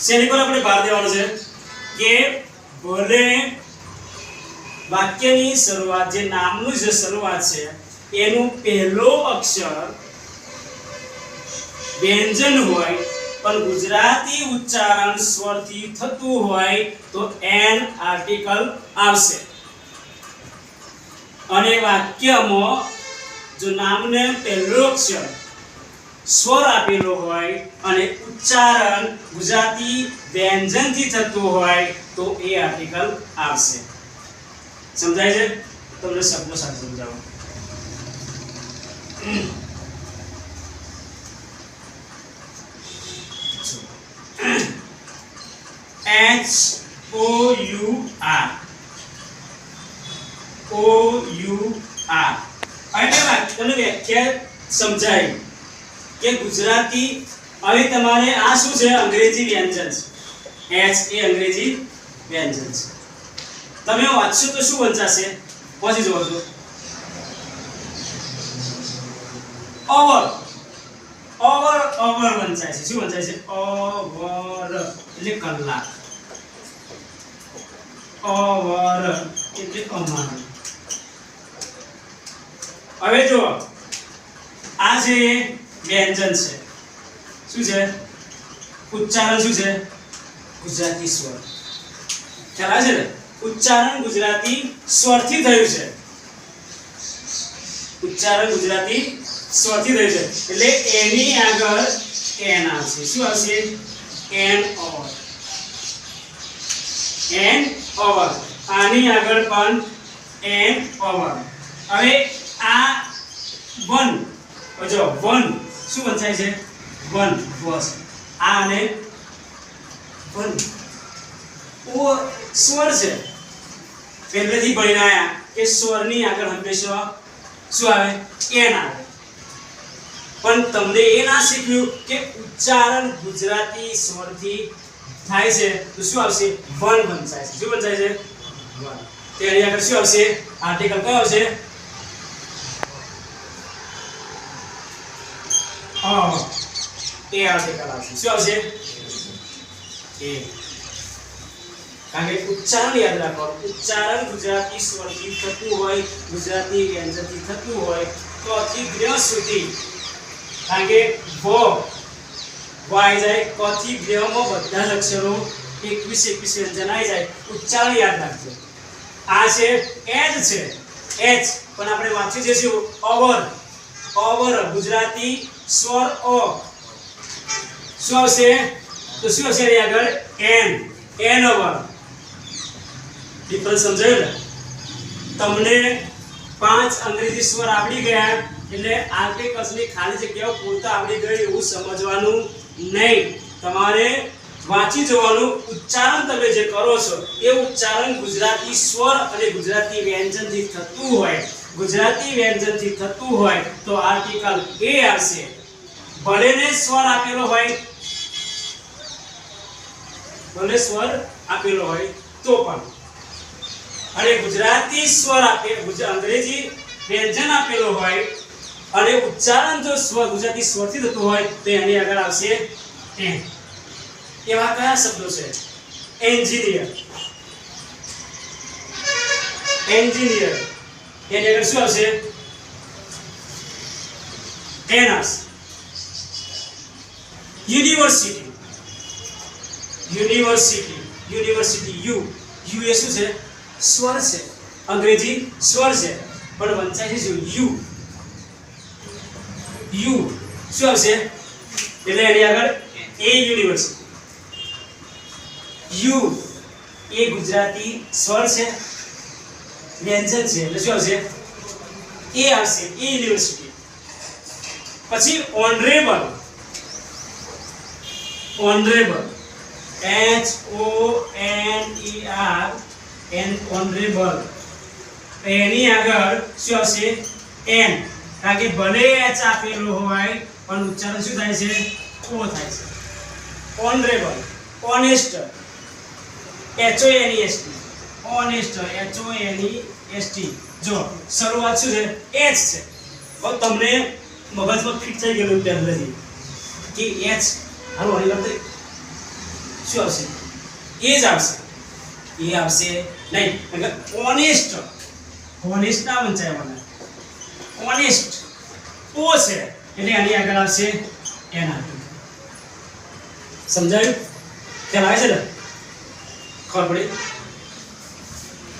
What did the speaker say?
શેની પર આપણે ભાર દેવાનો છે કે ભલે વાક્યની શરૂઆત જે નામનું જે શરૂઆત છે એનું પહેલો અક્ષર વ્યંજન હોય પણ ગુજરાતી ઉચ્ચારણ સ્વરથી થતું હોય તો એન આર્ટિકલ આવશે અને વાક્યમાં જો નામને પહેલો અક્ષર સ્વર આપેલો હોય અને ઉચ્ચારણ ગુજરાતી વ્યંજનથી થતું હોય તો એ આર્ટિકલ આવશે સમજાય છે તમને શબ્દો સાથે સમજાવો H O U R O U R એટલે તમને વ્યાખ્યા સમજાય કે ગુજરાતી હવે તમારે આ શું છે અંગ્રેજી વ્યંજન છે H એ અંગ્રેજી વ્યંજન છે તમે વાંચશો તો શું વંચાશે પહોંચી જવો છો ઓવર ઓવર ઓવર વંચાય છે શું વંચાય છે ઓવર એટલે કલાક ઓવર એટલે અમાર હવે જો આ જે વ્યંજન છે શું છે ઉચ્ચારણ શું છે ગુજરાતી સ્વર ખ્યાલ આવે છે ને ઉચ્ચારણ ગુજરાતી સ્વરથી થયું છે ઉચ્ચારણ ગુજરાતી સ્વરથી થયું છે એટલે એની આગળ એન આવશે શું આવશે એન ઓવર આની આગળ પણ એન ઓવર હવે આ વન જો વન શું વંચાય છે વન બસ આ અને વન ઓ સ્વર છે પહેલેથી ભણીને આયા કે સ્વરની આગળ હંમેશા શું આવે એન આવે પણ તમને એ ના શીખ્યું કે ઉચ્ચારણ ગુજરાતી સ્વરથી થાય છે તો શું આવશે વન વંચાય છે શું વંચાય છે વન તેની આગળ શું આવશે આર્ટિકલ કયો આવશે એ આર્ટિકલ આવશે શું આવશે એ કારણ કે ઉચ્ચારણ યાદ રાખો ઉચ્ચારણ ગુજરાતી સ્વરથી થતું હોય ગુજરાતી વ્યંજનથી થતું હોય તો અથી ગ્રહ સુધી કારણ કે વાય જાય કથી ગ્રહમાં બધા જ અક્ષરો 21 વ્યંજન આવી જાય ઉચ્ચારણ યાદ રાખજો આ છે એચ છે એચ પણ આપણે વાંચી જઈશું ઓવર ઓવર ગુજરાતી સ્વર ઓ શું આવશે તો શું આવશે એની આગળ એન ઓવર ડિફરન્સ સમજાયું ને તમને 5 અંગ્રેજી સ્વર આવડી ગયા એટલે આર્ટિકલ્સની ખાલી જગ્યાઓ પૂરતા આવડી ગઈ એવું સમજવાનું નહીં તમારે વાંચી જવાનું ઉચ્ચારણ તમે જે કરો છો એ ઉચ્ચારણ ગુજરાતી સ્વર અને ગુજરાતી વ્યંજનથી થતું હોય ગુજરાતી વ્યંજનથી થતું હોય તો આર્ટિકલ એ આવશે ભલે ને સ્વર આપેલો હોય ભલે સ્વર આપેલો હોય તો પણ અને ગુજરાતી સ્વર આપે અંગ્રેજી વ્યંજન આપેલો હોય અને ઉચ્ચારણ જો સ્વર ગુજરાતી સ્વરથી થતું હોય તો એની આગળ આવશે એન એવા કયા શબ્દો છે એન્જિનિયર એન્જિનિયર એની આગળ શું આવશે એન આવશે યુનિવર્સિટી યુનિવર્સિટી યુનિવર્સિટી યુ એ શું છે સ્વર છે અંગ્રેજી સ્વર છે પણ વંચાય છે યુ યુ શું આવશે એટલે એની આગળ એ યુનિવર્સિટી યુ એ ગુજરાતી સ્વર છે વ્યંજન છે એટલે શું આવશે એ આવશે એ યુનિવર્સિટી પછી ઓનરેબલ ઓનરેબલ HONER ઓનરેબલ એની આગળ શું આવશે એન કારણ કે ભલે એચ આપેલો હોય પણ ઉચ્ચારણ શું થાય છે ઓ થાય છે honourable honest HONEST honest HONEST જો શરૂઆત શું છે એચ છે હવે તમને મગજમાં ફિટ થઈ ગયેલું પહેલેથી કે એચ હાલો અહીં લખી શું આવશે? એ જ આવશે. એ આવશે નહીં. એટલે ઓનેસ્ટ. ઓનેસ્ટ ના વંચાય. ઓનેસ્ટ ઓ છે એટલે આની આગળ આવશે એના. સમજાયું? ખ્યાલ આવે છે ને? ખબર પડી?